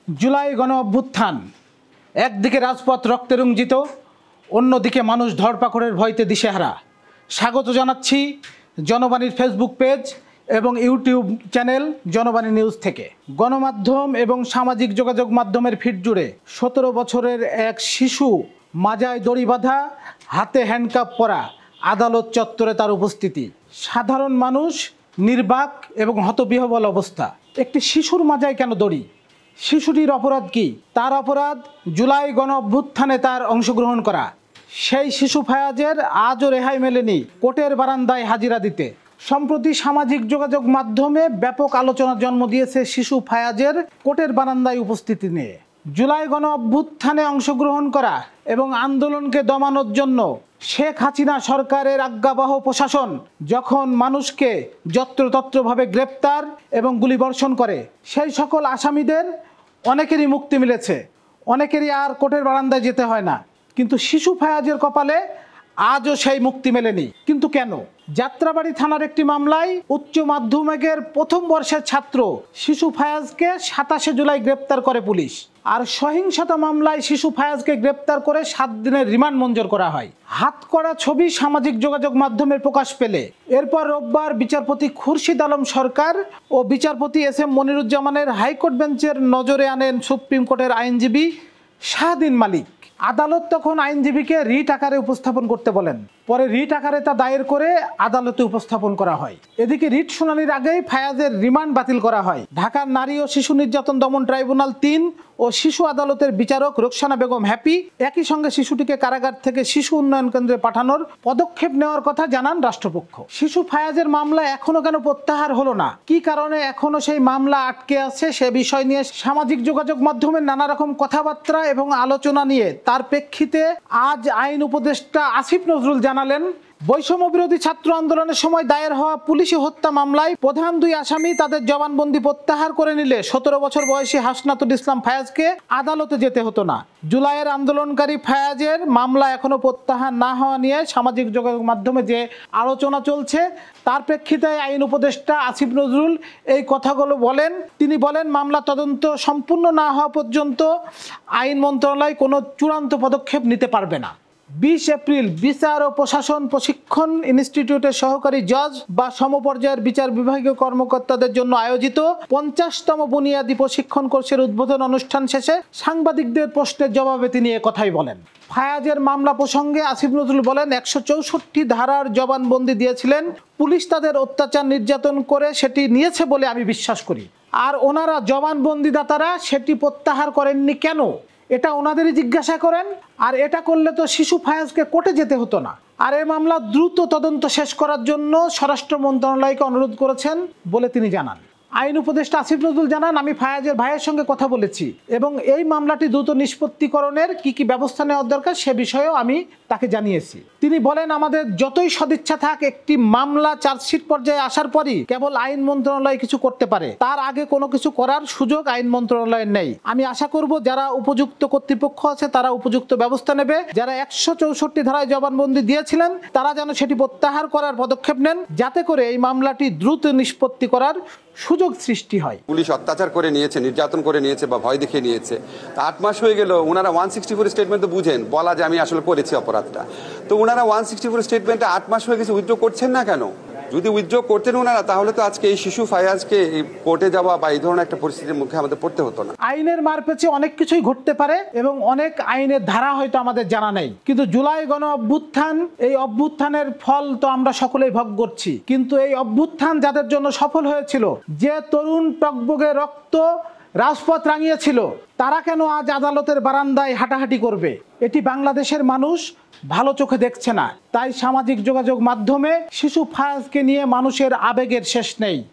জুলাই গণ অভ্যুত্থান, একদিকে রাজপথ রক্তে রঞ্জিত, অন্যদিকে মানুষ ধরপাকড়ের ভয়তে দিশেহারা। স্বাগত জানাচ্ছি জনবাণীর ফেসবুক পেজ এবং ইউটিউব চ্যানেল জনবাণী নিউজ থেকে। গণমাধ্যম এবং সামাজিক যোগাযোগ মাধ্যমের ফিড জুড়ে 17 বছরের এক শিশু মাজায় দড়ি বাঁধা, হাতে হ্যান্ডকাপ পরা, আদালত চত্বরে তার উপস্থিতি। সাধারণ মানুষ নির্বাক এবং হতবিহ্বল অবস্থা। একটি শিশুর মাজায় কেন দড়ি? শিশুটির অপরাধ কি? তার অপরাধ জুলাই গণ অভ্যুত্থানে তার অংশগ্রহণ করা। সেই শিশু ফায়াজের আজও রেহাই মেলেনি কোর্টের বারান্দায় হাজিরা দিতে। সম্প্রতি সামাজিক যোগাযোগ মাধ্যমে ব্যাপক আলোচনার জন্ম দিয়েছে শিশু ফায়াজের কোর্টের বারান্দায় উপস্থিতি নিয়ে। জুলাই গণ অভ্যুত্থানে অংশগ্রহণ করা এবং আন্দোলনকে দমানোর জন্য শেখ হাসিনা সরকারের আজ্ঞাবহ প্রশাসন যখন মানুষকে যত্রতত্রভাবে গ্রেপ্তার এবং গুলিবর্ষণ করে, সেই সকল আসামিদের অনেকেরই মুক্তি মিলেছে, অনেকেরই আর কোর্টের বারান্দায় যেতে হয় না। কিন্তু শিশু ফায়াজের কপালে আজও সেই মুক্তি মেলেনি। কিন্তু কেন? যাত্রাবাড়ি থানার একটি মামলায় উচ্চ মাধ্যমিকের প্রথম বর্ষের ছাত্র শিশু ফায়াজকে 27 জুলাই গ্রেপ্তার করে পুলিশ। আর সহিংসতা মামলায় শিশু ফায়াজকে গ্রেপ্তার করে 7 দিনের রিমান্ড মঞ্জুর করা হয়। হাতকড়া ছবি সামাজিক যোগাযোগ মাধ্যমে প্রকাশ পেলে এরপর রোববার বিচারপতি খুরশিদ আলম সরকার ও বিচারপতি এস.এম. মনিরুজ্জামানের হাইকোর্ট বেঞ্চের নজরে আনেন সুপ্রিম কোর্টের আইনজীবী শাহদিন মালিক। আদালত তখন আইনজীবীকে রিট আকারে উপস্থাপন করতে বলেন। পরে রিট আকারে তা দায়ের করে আদালতে উপস্থাপন করা হয়। এদিকে রিট শুনানির আগেই ফায়াজের রিমান্ড বাতিল করা হয়। ঢাকার নারী ও শিশু নির্যাতন দমন ট্রাইব্যুনাল 3 ও শিশু আদালতের বিচারক রোকসানা বেগম হ্যাপি একই সঙ্গে শিশুটিকে কারাগার থেকে শিশু উন্নয়ন কেন্দ্রে পাঠানোর পদক্ষেপ নেওয়ার কথা জানান রাষ্ট্রপক্ষ। শিশু ফায়াজের মামলা এখনো কেন প্রত্যাহার হলো না, কি কারণে এখনো সেই মামলা আটকে আছে, সে বিষয় নিয়ে সামাজিক যোগাযোগ মাধ্যমে নানা রকম কথাবার্তা এবং আলোচনা নিয়ে তার প্রেক্ষিতে আজ আইন উপদেষ্টা আসিফ নজরুল জানালেন, বৈষম্য বিরোধী ছাত্র আন্দোলনের সময় দায়ের হওয়া পুলিশি হত্যা মামলায় প্রধান 2 আসামি তাদের জবানবন্দি প্রত্যাহার করে নিলে 17 বছর বয়সী হাসনাতুল ইসলাম ফায়াজকে আদালতে যেতে হতো না। জুলাইয়ের আন্দোলনকারী ফায়াজের মামলা এখনো প্রত্যাহার না হওয়া নিয়ে সামাজিক যোগাযোগ মাধ্যমে যে আলোচনা চলছে, তার প্রেক্ষিতে আইন উপদেষ্টা আসিফ নজরুল এই কথাগুলো বলেন। তিনি বলেন, মামলা তদন্ত সম্পূর্ণ না হওয়া পর্যন্ত আইন মন্ত্রণালয় কোনো চূড়ান্ত পদক্ষেপ নিতে পারবে না। 20 এপ্রিল বিচার ও প্রশাসন প্রশিক্ষণ ইনস্টিটিউটের সহকারী জজ বা সমপর্যায়ের বিচার বিভাগীয় কর্মকর্তাদের জন্য আয়োজিত 50তম বুনিয়াদী প্রশিক্ষণ কোর্সের উদ্বোধন অনুষ্ঠান শেষে সাংবাদিকদের প্রশ্নের জবাবে তিনি একথাই বলেন। ফায়াজের মামলা প্রসঙ্গে আসিফ নজরুল বলেন, 164 ধারার জবানবন্দি দিয়েছিলেন। পুলিশ তাদের অত্যাচার নির্যাতন করে সেটি নিয়েছে বলে আমি বিশ্বাস করি। আর ওনারা জবানবন্দিদাতারা সেটি প্রত্যাহার করেননি কেন, এটা ওনাদেরই জিজ্ঞাসা করেন। আর এটা করলে তো শিশু ফায়াজকে কোর্টে যেতে হতো না। আর এই মামলা দ্রুত তদন্ত শেষ করার জন্য স্বরাষ্ট্র মন্ত্রণালয়কে অনুরোধ করেছেন বলে তিনি জানান। আইন উপদেষ্টা আসিফ নজরুল জানান, আমি ফায়াজের ভাইয়ের সঙ্গে কথা বলেছি এবং এই মামলাটি দ্রুত নিষ্পত্তিকরণের কি ব্যবস্থা নেওয়ার দরকার সে বিষয়েও আমি তাকে জানিয়েছি। তিনি বলেন, আমাদের যতই সদিচ্ছা থাক, একটি মামলা চার্জশিট পর্যায়ে আসার পরই কেবল আইন মন্ত্রণালয় কিছু করতে পারে, তার আগে কোনো কিছু করার সুযোগ আইন মন্ত্রণালয়ের নেই। আমি আশা করব যারা উপযুক্ত কর্তৃপক্ষ আছে তারা উপযুক্ত ব্যবস্থা নেবে। যারা 164 ধারায় জবানবন্দি দিয়েছিলেন তারা যেন সেটি প্রত্যাহার করার পদক্ষেপ নেন, যাতে করে এই মামলাটি দ্রুত নিষ্পত্তি করার সুযোগ সৃষ্টি হয়। পুলিশ অত্যাচার করে নিয়েছে, নির্যাতন করে নিয়েছে বা ভয় দেখিয়ে নিয়েছে। 8 মাস হয়ে গেল, ওনারা 164 স্টেটমেন্ট তো বুঝেন, বলা যে আমি আসলে করেছি অপরাধটা। তো ওনারা 164 স্টেটমেন্টে 8 মাস হয়ে গেছে, উইথড্র করছেন না কেন? যদি উইথড্র করতেন ওনারা, তাহলে তো আজকে এই শিশু ফায়াজকে কোর্টে যাওয়া বা এই ধরনের একটা পরিস্থিতির মুখে আমাদের পড়তে হতো না। আইনের মারপ্যাচে অনেক কিছুই ঘটতে পারে এবং অনেক আইনের ধারা হয়তো আমাদের জানা নেই, কিন্তু জুলাই গণ অভ্যুত্থান, এই অভ্যুত্থানের ফল তো আমরা সকলেই ভোগ করছি। কিন্তু এই অভ্যুত্থান যাদের জন্য সফল হয়েছিল, যে তরুণ টগবগে রক্ত রাজপথ রাঙিয়েছিল, তারা কেন আজ আদালতের বারান্দায় হাঁটাহাঁটি করবে? এটি বাংলাদেশের মানুষ ভালো চোখে দেখছে না। তাই সামাজিক যোগাযোগ মাধ্যমে শিশু ফায়াজকে নিয়ে মানুষের আবেগের শেষ নেই।